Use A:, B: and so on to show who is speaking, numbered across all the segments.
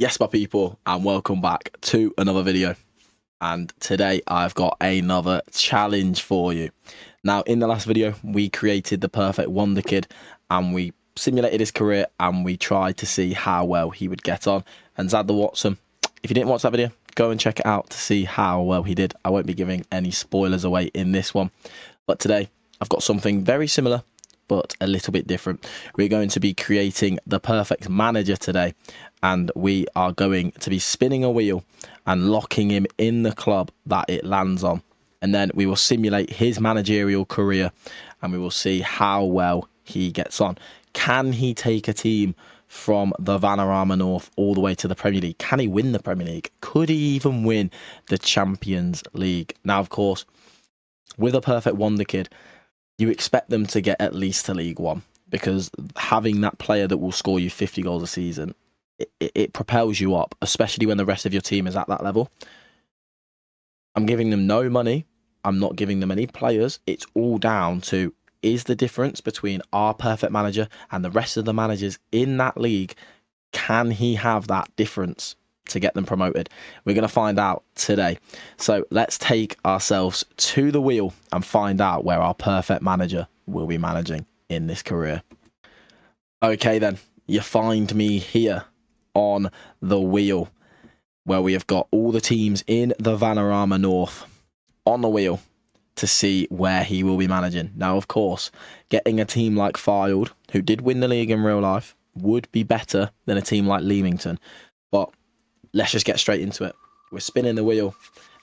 A: Yes, my people, and welcome back to another video. And today I've got another challenge for you. Now, in the last video, we created the perfect wonder kid and we simulated his career and we tried to see how well he would get on. And Zadda Watson, if you didn't watch that video, go and check it out to see how well he did. I won't be giving any spoilers away in this one. But today, I've got something very similar, but a little bit different. We're going to be creating the perfect manager today, and we are going to be spinning a wheel and locking him in the club that it lands on. And then we will simulate his managerial career and we will see how well he gets on. Can he take a team from the Vanarama North all the way to the Premier League? Can he win the Premier League? Could he even win the Champions League? Now, of course, with a perfect wonder kid, you expect them to get at least to League One, because having that player that will score you 50 goals a season, it propels you up, especially when the rest of your team is at that level. I'm giving them no money. I'm not giving them any players. It's all down to, is the difference between our perfect manager and the rest of the managers in that league, can he have that difference to get them promoted? We're going to find out today. So let's take ourselves to the wheel and find out where our perfect manager will be managing in this career. Okay then, you find me here on the wheel where we have got all the teams in the Vanarama North on the wheel to see where he will be managing. Now, of course, getting a team like Fylde, who did win the league in real life, would be better than a team like Leamington. But let's just get straight into it. We're spinning the wheel,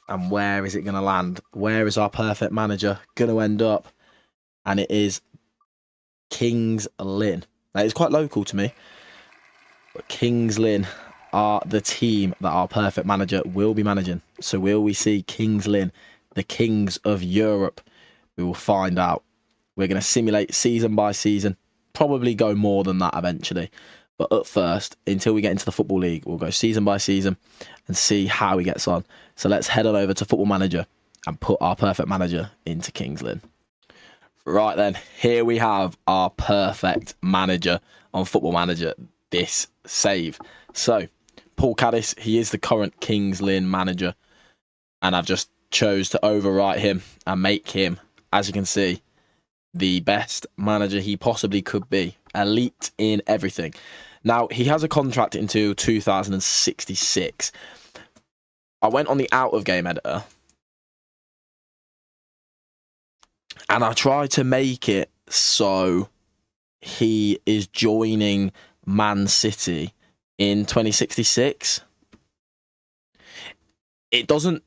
A: and where is it going to land? Where is our perfect manager going to end up? And it is Kings Lynn. Now, it's quite local to me, but Kings Lynn are the team that our perfect manager will be managing. So will we see Kings Lynn, the kings of Europe? We will find out. We're going to simulate season by season, probably go more than that eventually. But at first, until we get into the Football League, we'll go season by season and see how he gets on. So let's head on over to Football Manager and put our perfect manager into Kings Lynn. Right then, here we have our perfect manager on Football Manager this save. So, Paul Caddis, he is the current Kings Lynn manager, and I've just chose to overwrite him and make him, as you can see, the best manager he possibly could be. Elite in everything. Now, he has a contract until 2066. I went on the out-of-game editor and I tried to make it so he is joining Man City in 2066. It doesn't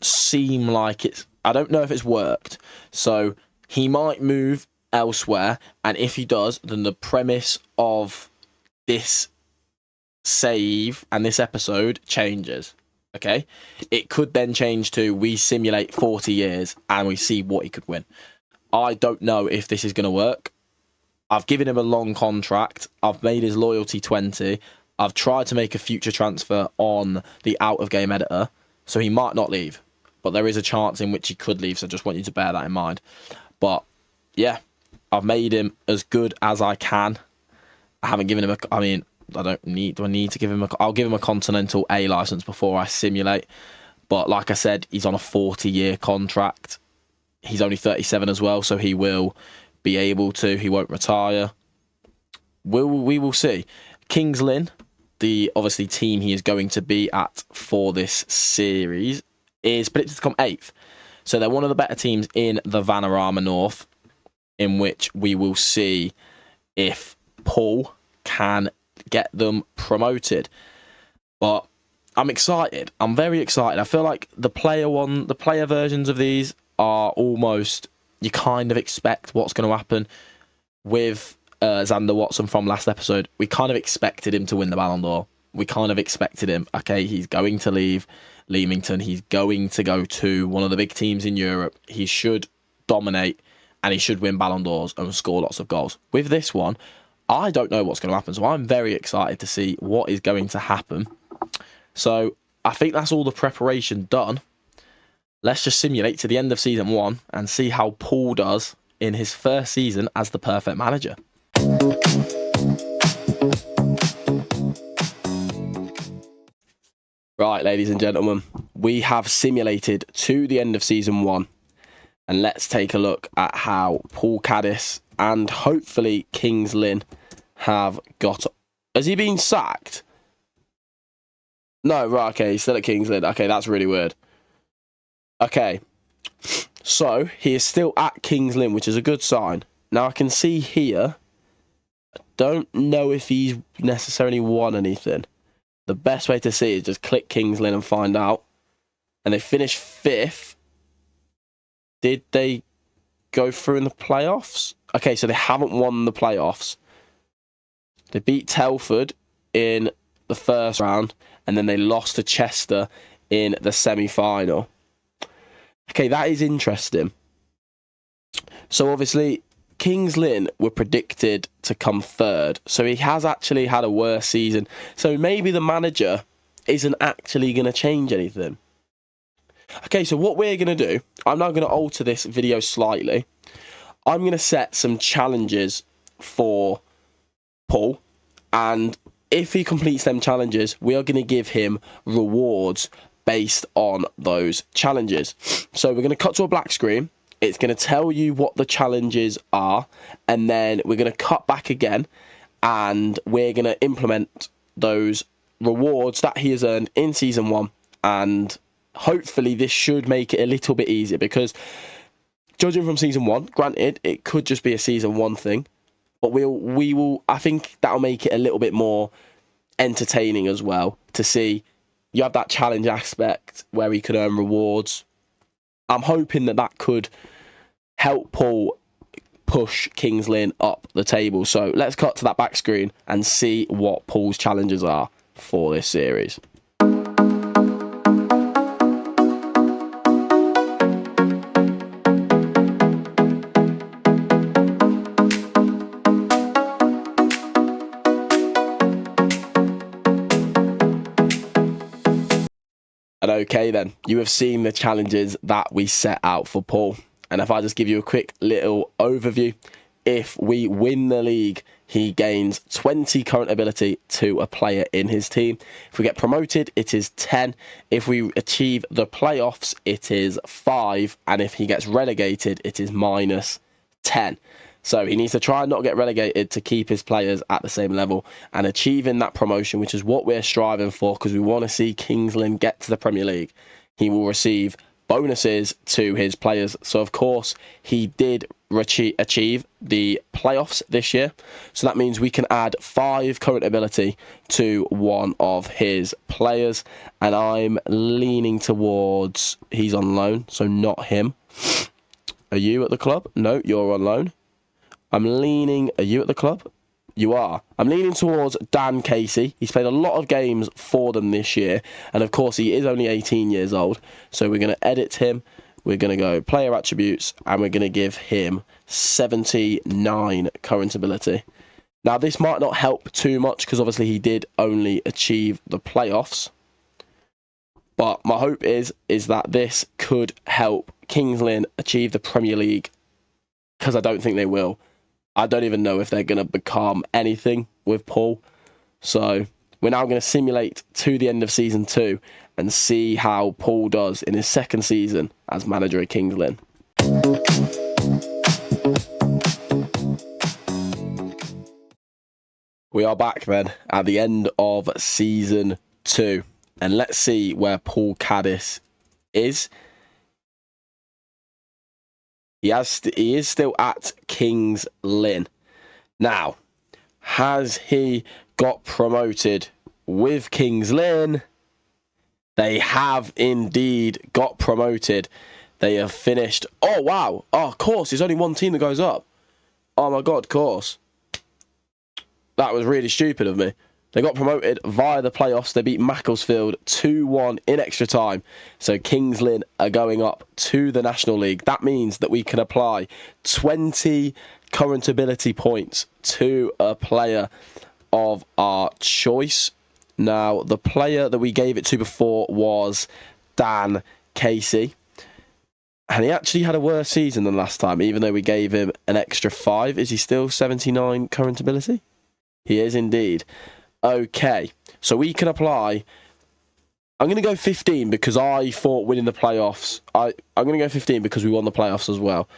A: seem like it's... I don't know if it's worked. So he might move elsewhere, and if he does, then the premise of this save and this episode changes. Okay, it could then change to we simulate 40 years and we see what he could win. I don't know if this is going to work. I've given him a long contract. I've made his loyalty 20. I've tried to make a future transfer on the out of game editor, so he might not leave, but there is a chance in which he could leave, so I just want you to bear that in mind. But yeah, I've made him as good as I can. I haven't given him a... I mean, I don't need... Do I need to give him a... I'll give him a Continental A license before I simulate. But like I said, he's on a 40-year contract. He's only 37 as well, so he will be able to. He won't retire. We will see. Kings Lynn, the obviously team he is going to be at for this series, is predicted to come 8th. So they're one of the better teams in the Vanarama North, in which we will see if Paul can get them promoted. But I'm excited. I'm very excited. I feel like the player versions of these are almost, you kind of expect what's going to happen. With Xander Watson from last episode, we kind of expected him to win the Ballon d'Or. We kind of expected him, okay, he's going to leave Leamington. He's going to go to one of the big teams in Europe. He should dominate and he should win Ballon d'Ors and score lots of goals. With this one, I don't know what's going to happen, so I'm very excited to see what is going to happen. So I think that's all the preparation done. Let's just simulate to the end of season 1 and see how Paul does in his first season as the perfect manager. Right, ladies and gentlemen, we have simulated to the end of season 1, and let's take a look at how Paul Caddis and hopefully Kings Lynn have got. Has he been sacked? No, right, okay, he's still at Kings Lynn. Okay, that's really weird. Okay, so he is still at Kings Lynn, which is a good sign. Now I can see here, I don't know if he's necessarily won anything. The best way to see is just click Kings Lynn and find out. And they finished 5th. Did they go through in the playoffs? Okay, so they haven't won the playoffs. They beat Telford in the first round, and then they lost to Chester in the semi-final. Okay, that is interesting. So obviously, Kings Lynn were predicted to come 3rd, so he has actually had a worse season. So maybe the manager isn't actually going to change anything. Okay, so what we're going to do, I'm now going to alter this video slightly. I'm going to set some challenges for Paul, and if he completes them challenges, we are going to give him rewards based on those challenges. So we're going to cut to a black screen. It's going to tell you what the challenges are, and then we're going to cut back again, and we're going to implement those rewards that he has earned in season 1, and hopefully this should make it a little bit easier, because judging from season 1, granted, it could just be a season 1 thing, but we will, I think that'll make it a little bit more entertaining as well, to see you have that challenge aspect where he can earn rewards. I'm hoping that that could help Paul push Kings Lynn up the table. So let's cut to that back screen and see what Paul's challenges are for this series. And okay then, you have seen the challenges that we set out for Paul. And if I just give you a quick little overview, if we win the league, he gains 20 current ability to a player in his team. If we get promoted, it is 10. If we achieve the playoffs, it is 5. And if he gets relegated, it is minus 10. So he needs to try and not get relegated to keep his players at the same level and achieving that promotion, which is what we're striving for, because we want to see Kings Lynn get to the Premier League. He will receive bonuses to his players. So, of course, he did achieve the playoffs this year. So that means we can add 5 current ability to one of his players. And I'm leaning towards he's on loan, so not him. Are you at the club? No, you're on loan. I'm leaning... Are you at the club? You are. I'm leaning towards Dan Casey. He's played a lot of games for them this year. And, of course, he is only 18 years old. So we're going to edit him. We're going to go player attributes. And we're going to give him 79 current ability. Now, this might not help too much because, obviously, he did only achieve the playoffs. But my hope is that this could help Kings Lynn achieve the Premier League, because I don't think they will. I don't even know if they're going to become anything with Paul. So we're now going to simulate to the end of season 2 and see how Paul does in his second season as manager at Kings Lynn. We are back then at the end of season 2, and let's see where Paul Caddis is. He is still at Kings Lynn. Now, has he got promoted with Kings Lynn? They have indeed got promoted. They have finished... Oh, wow. Oh, of course. There's only one team that goes up. Oh, my God, of course. That was really stupid of me. They got promoted via the playoffs. They beat Macclesfield 2-1 in extra time. So Kings Lynn are going up to the National League. That means that we can apply 20 current ability points to a player of our choice. Now, the player that we gave it to before was Dan Casey. And he actually had a worse season than last time, even though we gave him an extra 5. Is he still 79 current ability? He is indeed. Okay, so we can apply I'm going to go 15 because I thought winning the playoffs. I'm going to go 15 because we won the playoffs as well.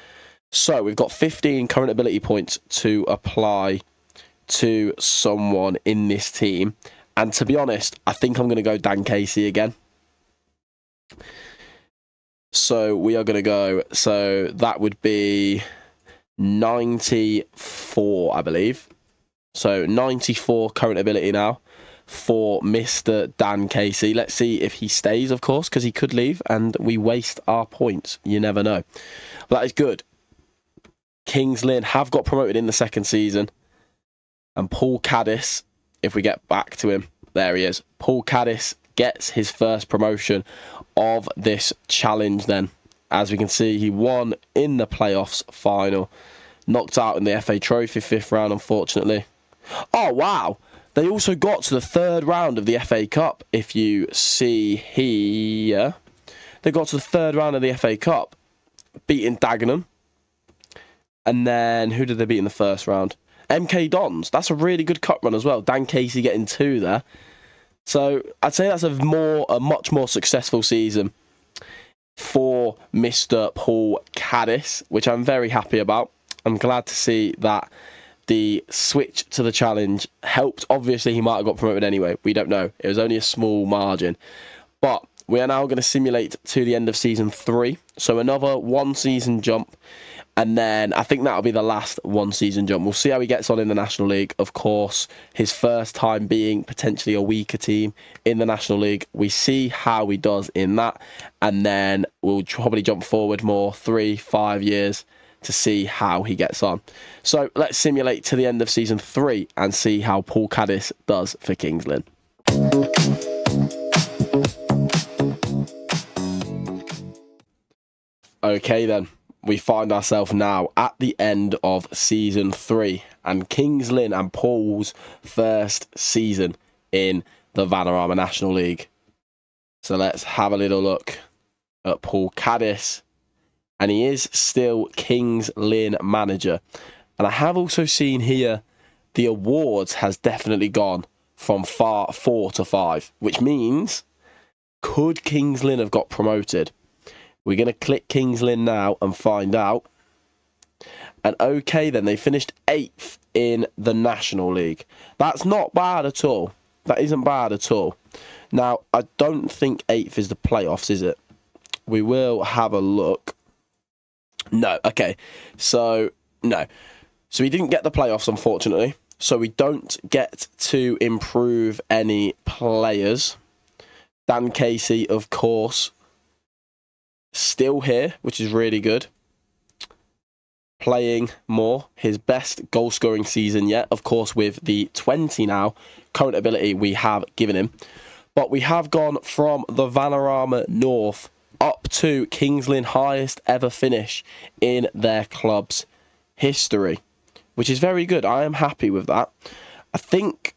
A: So we've got 15 current ability points to apply to someone in this team. And to be honest, I think I'm going to go Dan Casey again. So we are going to go, so that would be 94, I believe. So 94 current ability now for Mr. Dan Casey. Let's see if he stays, of course, because he could leave and we waste our points. You never know. But that is good. Kings Lynn have got promoted in the second season. And Paul Caddis, if we get back to him, there he is. Paul Caddis gets his first promotion of this challenge then. As we can see, he won in the playoffs final. Knocked out in the FA Trophy 5th round, unfortunately. Oh, wow. They also got to the 3rd round of the FA Cup. If you see here, they got to the 3rd round of the FA Cup, beating Dagenham. And then, who did they beat in the 1st round? MK Dons. That's a really good cup run as well. Dan Casey getting 2 there. So, I'd say that's a much more successful season for Mr. Paul Caddis, which I'm very happy about. I'm glad to see that the switch to the challenge helped. Obviously, he might have got promoted anyway. We don't know. It was only a small margin. But we are now going to simulate to the end of Season 3. So another 1 season jump. And then I think that'll be the last 1 season jump. We'll see how he gets on in the National League. Of course, his first time being potentially a weaker team in the National League. We see how he does in that. And then we'll probably jump forward more 3-5 years to see how he gets on. So let's simulate to the end of Season 3 and see how Paul Caddis does for Kings Lynn. Okay then, we find ourselves now at the end of Season 3 and Kings Lynn and Paul's first season in the Vanarama National League. So let's have a little look at Paul Caddis. And he is still Kings Lynn manager. And I have also seen here the awards has definitely gone from 4 to 5, which means could Kings Lynn have got promoted? We're going to click Kings Lynn now and find out. And okay then, they finished 8th in the National League. That's not bad at all. That isn't bad at all. Now, I don't think 8th is the playoffs, is it? We will have a look. No, okay. So, no. So we didn't get the playoffs, unfortunately. So we don't get to improve any players. Dan Casey, of course, still here, which is really good. Playing more. His best goal-scoring season yet, of course, with the 20 now. Current ability we have given him. But we have gone from the Vanarama North up to Kings Lynn highest ever finish in their club's history, which is very good. I am happy with that. I think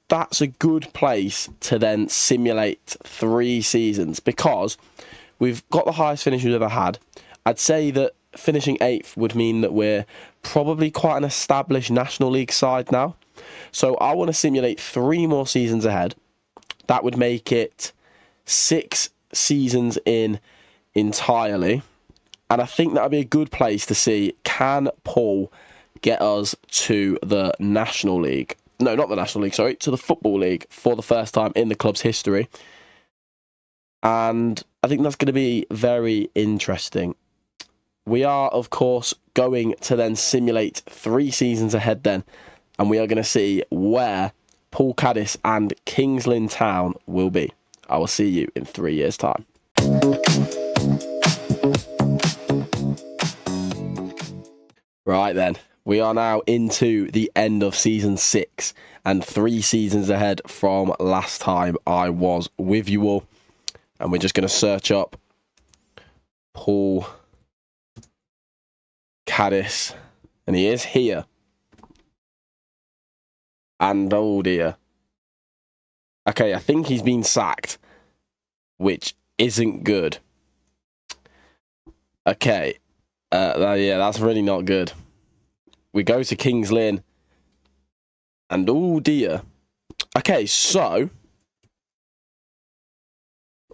A: that's a good place to then simulate 3 seasons because we've got the highest finish we've ever had. I'd say that finishing 8th would mean that we're probably quite an established National League side now. So I want to simulate 3 more seasons ahead. That would make it 6 seasons in entirely, and I think that would be a good place to see, can Paul get us to the National League? No, not the National League, sorry, to the Football League for the first time in the club's history. And I think that's going to be very interesting. We are, of course, going to then simulate 3 seasons ahead then, and we are going to see where Paul Caddis and Kings Lynn Town will be. I will see you in 3 years' time. Right then, we are now into the end of Season 6 and 3 seasons ahead from last time I was with you all. And we're just going to search up Paul Caddis, and he is here. And oh dear. Okay, I think he's been sacked, which isn't good. Okay, yeah, that's really not good. We go to Kings Lynn, and oh dear. Okay, so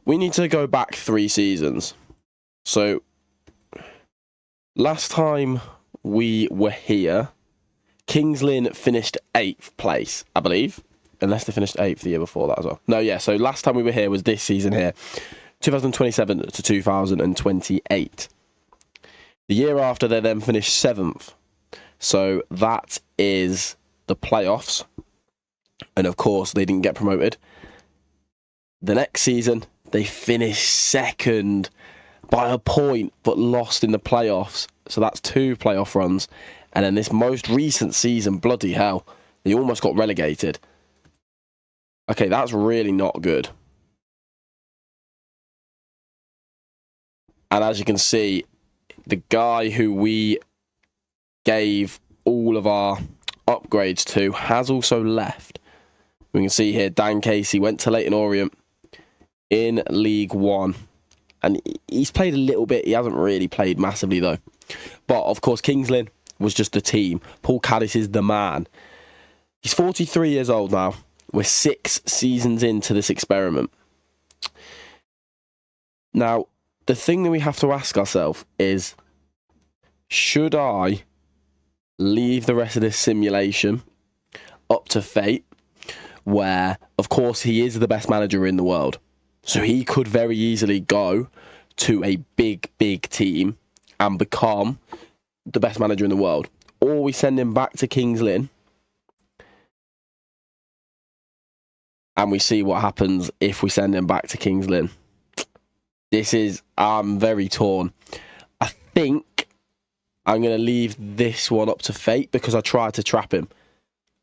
A: we need to go back 3 seasons. So, last time we were here, Kings Lynn finished 8th place, I believe. Unless they finished 8th the year before that as well. No, yeah, so last time we were here was this season here. 2027 to 2028. The year after, they then finished 7th. So that is the playoffs. And of course, they didn't get promoted. The next season, they finished 2nd by a point, but lost in the playoffs. So that's 2 playoff runs. And then this most recent season, bloody hell, they almost got relegated. Okay, that's really not good. And as you can see, the guy who we gave all of our upgrades to has also left. We can see here Dan Casey went to Leyton Orient in League One. And he's played a little bit. He hasn't really played massively, though. But, of course, Kings Lynn was just the team. Paul Caddis is the man. He's 43 years old now. We're 6 seasons into this experiment. Now, the thing that we have to ask ourselves is, should I leave the rest of this simulation up to fate, where, of course, he is the best manager in the world. So he could very easily go to a big, big team and become the best manager in the world. Or we send him back to Kings Lynn and we see what happens if we send him back to Kings Lynn. I'm very torn. I think I'm going to leave this one up to fate because I tried to trap him.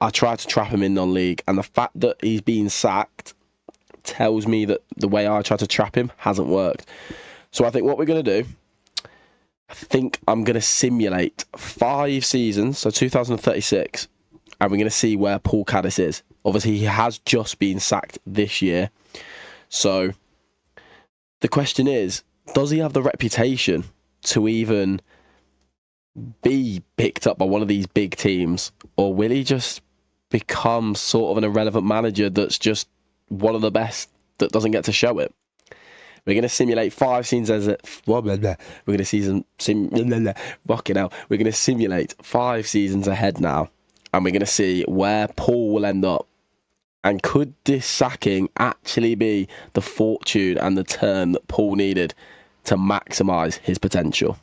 A: I tried to trap him in non-league, and the fact that he's been sacked tells me that the way I tried to trap him hasn't worked. So I think what we're going to do, I think I'm going to simulate 5 seasons, so 2036, and we're going to see where Paul Caddis is. Obviously, he has just been sacked this year. So the question is, does he have the reputation to even be picked up by one of these big teams, or will he just become sort of an irrelevant manager that's just one of the best that doesn't get to show it? We're going to simulate 5 seasons as a... We're going to We're going to simulate 5 seasons ahead now, and we're going to see where Paul will end up. And could this sacking actually be the fortune and the turn that Paul needed to maximise his potential?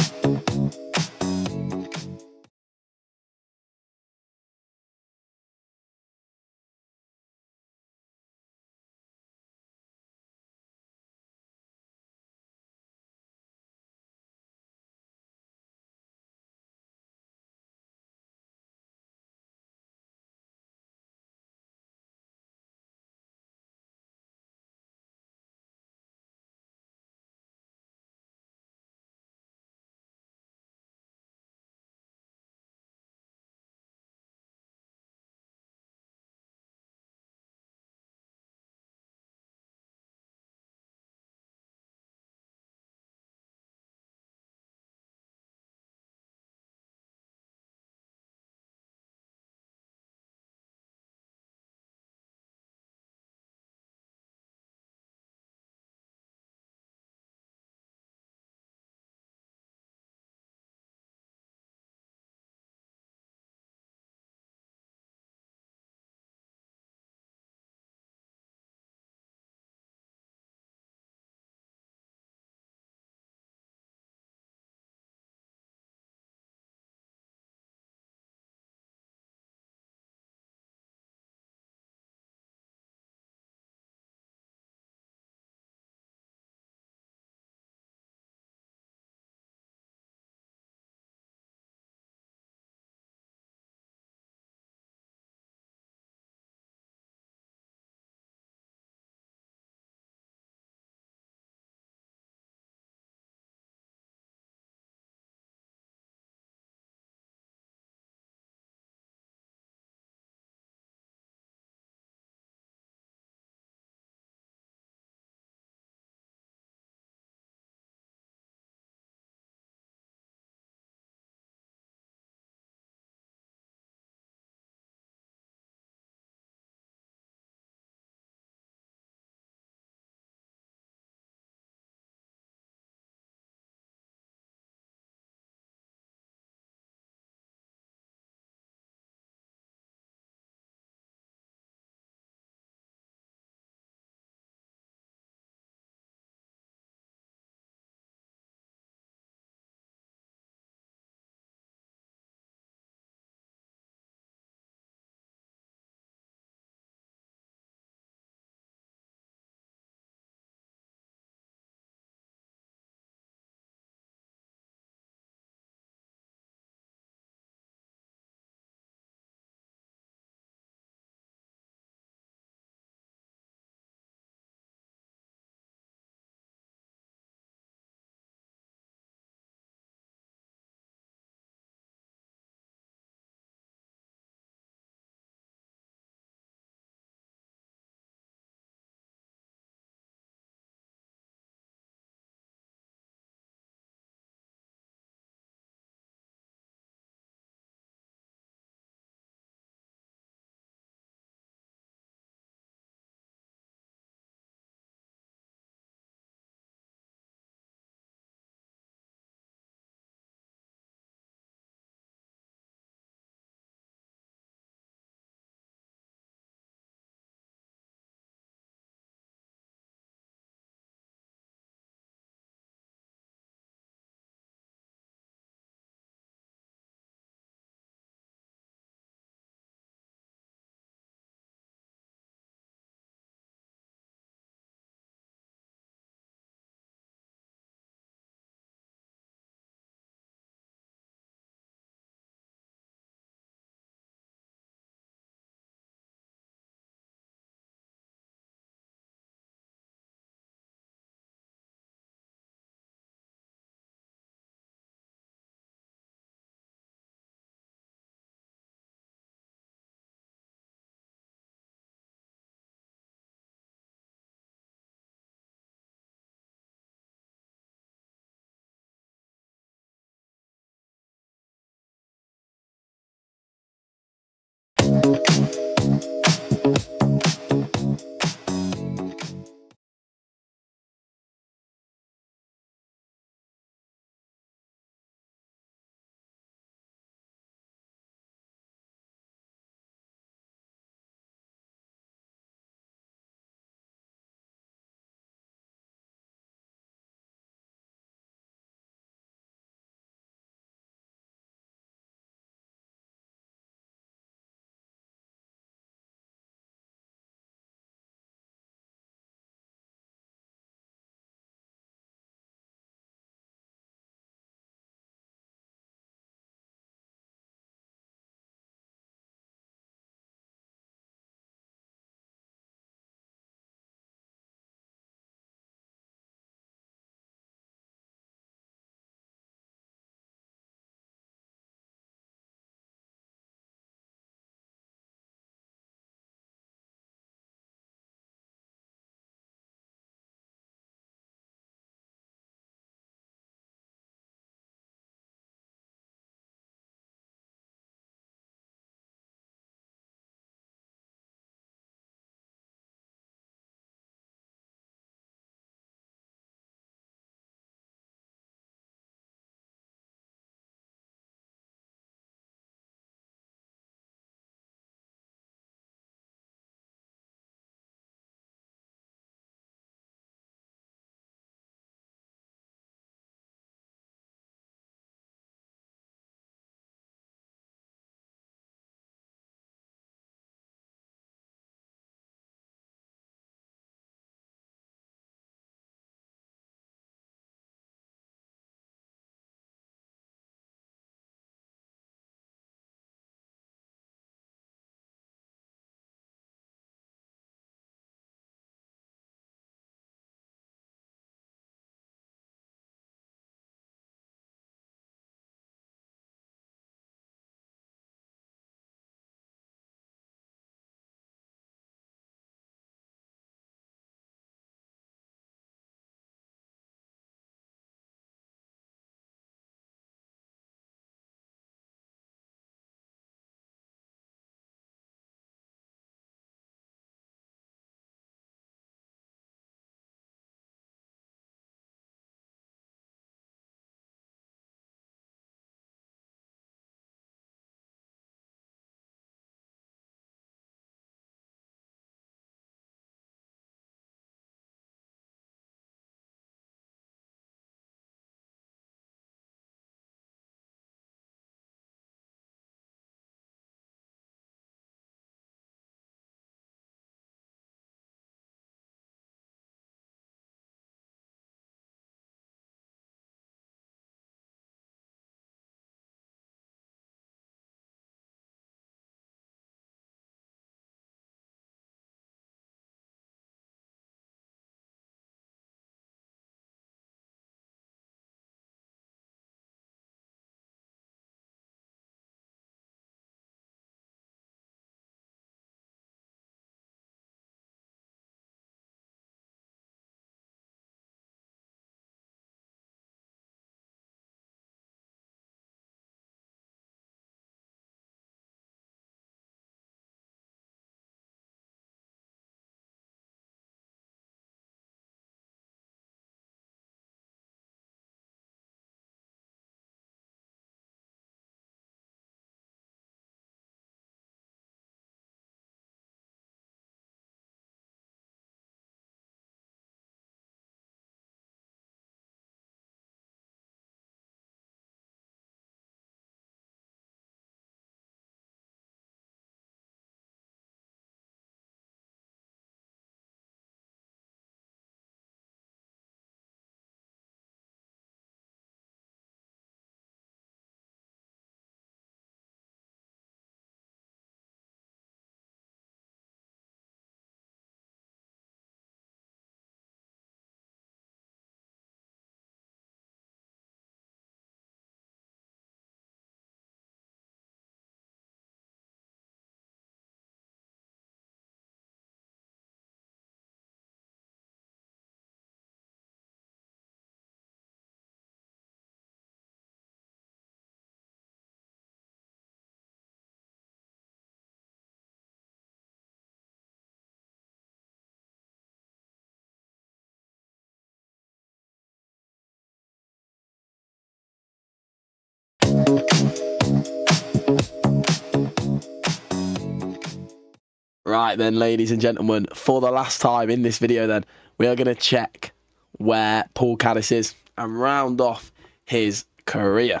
A: Right then, ladies and gentlemen, for the last time in this video then, we are going to check where Paul Caddis is and round off his career.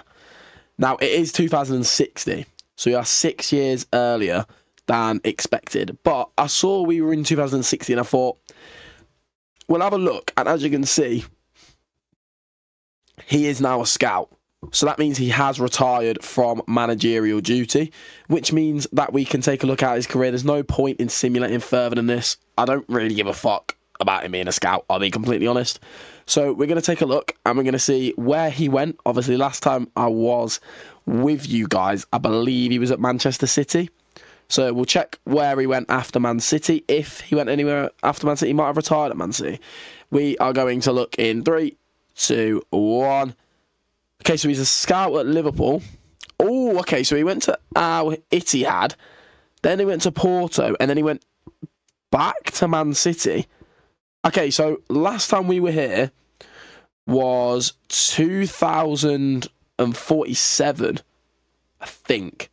A: Now, it is 2060, so we are 6 years earlier than expected. But I saw we were in 2060 and I thought, we'll have a look. And as you can see, he is now a scout. So that means he has retired from managerial duty, which means that we can take a look at his career. There's no point in simulating further than this. I don't really give a fuck about him being a scout, I'll be completely honest. So we're going to take a look and we're going to see where he went. Obviously, last time I was with you guys, I believe he was at Manchester City. So we'll check where he went after Man City. If he went anywhere after Man City, he might have retired at Man City. We are going to look in 3, 2, 1. Okay, so he's a scout at Liverpool. Oh, okay, so he went to Al Ittihad, then he went to Porto, and then he went back to Man City. Okay, so last time we were here was 2047, I think.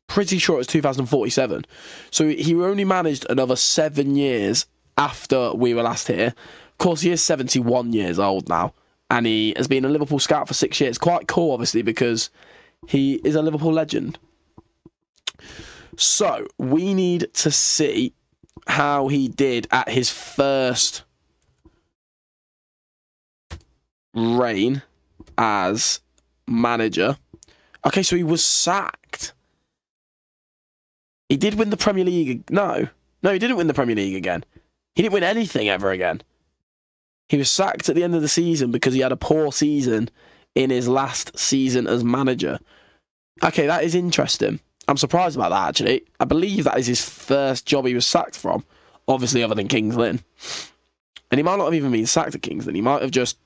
A: Pretty sure it was 2047. So he only managed another 7 years after we were last here. Of course, he is 71 years old now. And he has been a Liverpool scout for 6 years. Quite cool, obviously, because he is a Liverpool legend. So, we need to see how he did at his first reign as manager. Okay, so he was sacked. He did win the Premier League. No, he didn't win the Premier League again. He didn't win anything ever again. He was sacked at the end of the season because he had a poor season in his last season as manager. Okay, that is interesting. I'm surprised about that, actually. I believe that is his first job he was sacked from, obviously other than Kings Lynn. And he might not have even been sacked at Kings Lynn. He might have just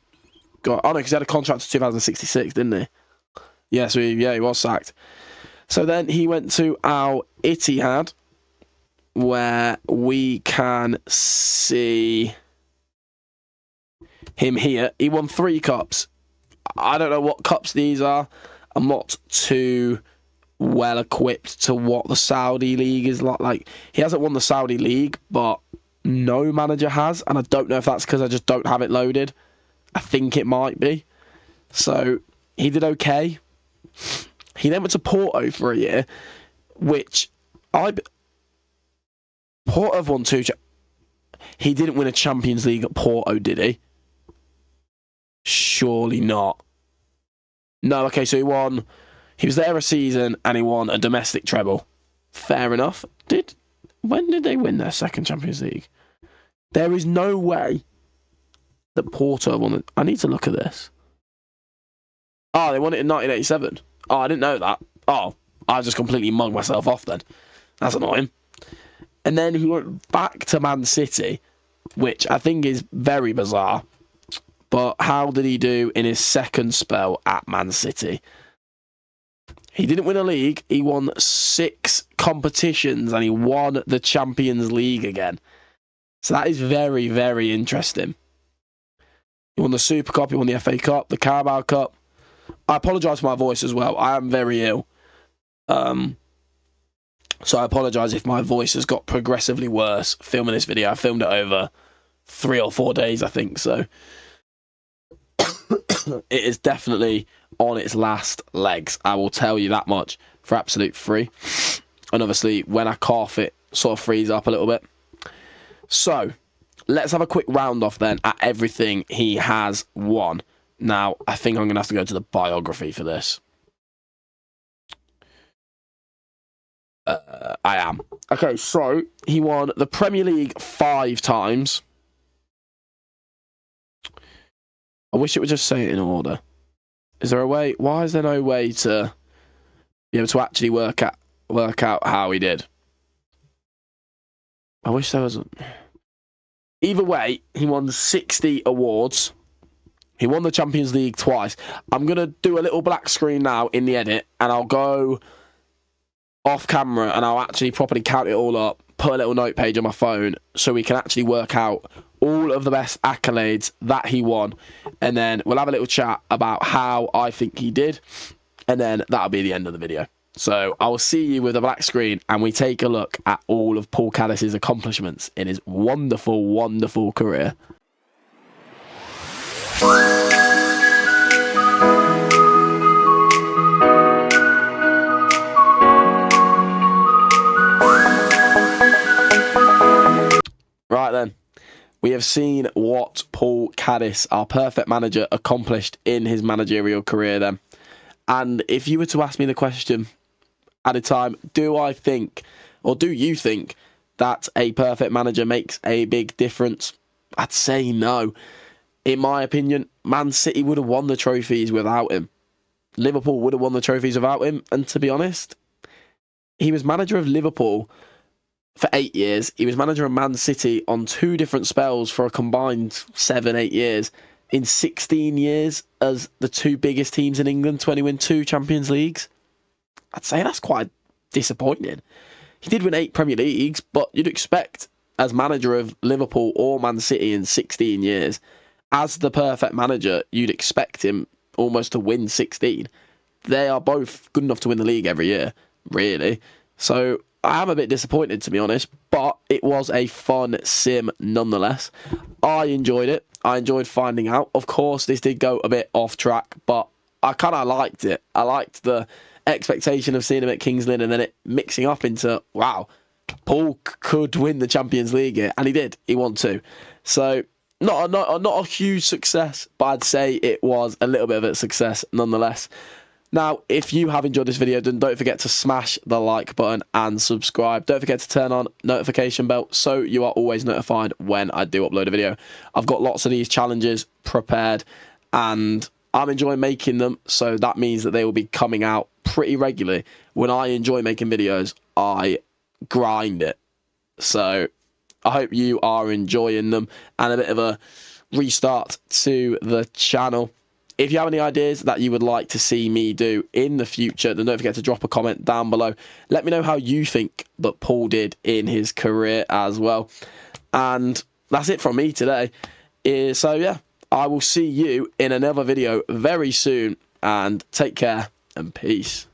A: got... Oh, no, because he had a contract to 2066, didn't he? Yeah, so he was sacked. So then he went to Al Ittihad, where we can see him here. He won 3 cups. I don't know what cups these are. I'm not too well equipped to what the Saudi League is like. He hasn't won the Saudi League, but no manager has, and I don't know if that's because I just don't have it loaded. I think it might be. So he did okay. He then went to Porto for a year, which Porto have won 2. He didn't win a Champions League at Porto, did he? Surely not. No, okay, so he was there a season and he won a domestic treble. Fair enough. When did they win their second Champions League? There is no way that Porto won it. I need to look at this. Oh, they won it in 1987. Oh, I didn't know that. Oh, I just completely mugged myself off then. That's annoying. And then he went back to Man City, which I think is very bizarre. But how did he do in his second spell at Man City? He didn't win a league. He won 6 competitions and he won the Champions League again. So that is very, very interesting. He won the Super Cup. He won the FA Cup, the Carabao Cup. I apologise for my voice as well. I am very ill. So I apologise if my voice has got progressively worse filming this video. I filmed it over 3 or 4 days, I think, so it is definitely on its last legs. I will tell you that much for absolute free. And obviously, when I cough, it sort of frees up a little bit. So, let's have a quick round off then at everything he has won. Now, I think I'm going to have to go to the biography for this. I am. Okay, so he won the Premier League 5 times. I wish it would just say it in order. Is there a way? Why is there no way to be able to actually work out how he did? I wish there was. Either way, he won 60 awards. He won the Champions League twice. I'm going to do a little black screen now in the edit, and I'll go off camera and I'll actually properly count it all up, put a little note page on my phone so we can actually work out all of the best accolades that he won, and then we'll have a little chat about how I think he did, and then that'll be the end of the video. So I will see you with a black screen and we take a look at all of Paul Caddis's accomplishments in his wonderful, wonderful career. Right then, we have seen what Paul Caddis, our perfect manager, accomplished in his managerial career then. And if you were to ask me the question at a time, do I think, or do you think, that a perfect manager makes a big difference? I'd say no. In my opinion, Man City would have won the trophies without him. Liverpool would have won the trophies without him. And to be honest, he was manager of Liverpool for 8 years. He was manager of Man City on 2 different spells for a combined 7, 8 years. In 16 years as the 2 biggest teams in England to only win 2 Champions Leagues. I'd say that's quite disappointing. He did win 8 Premier Leagues, but you'd expect, as manager of Liverpool or Man City in 16 years, as the perfect manager, you'd expect him almost to win 16. They are both good enough to win the league every year, really. So I am a bit disappointed, to be honest, but it was a fun sim nonetheless. I enjoyed it. I enjoyed finding out. Of course, this did go a bit off track, but I kind of liked it. I liked the expectation of seeing him at Kings Lynn and then it mixing up into, wow, Paul could win the Champions League here, and he did. He won 2. So not a huge success, but I'd say it was a little bit of a success nonetheless. Now, if you have enjoyed this video, then don't forget to smash the like button and subscribe. Don't forget to turn on notification bell so you are always notified when I do upload a video. I've got lots of these challenges prepared and I'm enjoying making them, so that means that they will be coming out pretty regularly. When I enjoy making videos, I grind it. So I hope you are enjoying them and a bit of a restart to the channel. If you have any ideas that you would like to see me do in the future, then don't forget to drop a comment down below. Let me know how you think that Paul did in his career as well. And that's it from me today. So yeah, I will see you in another video very soon, and take care and peace.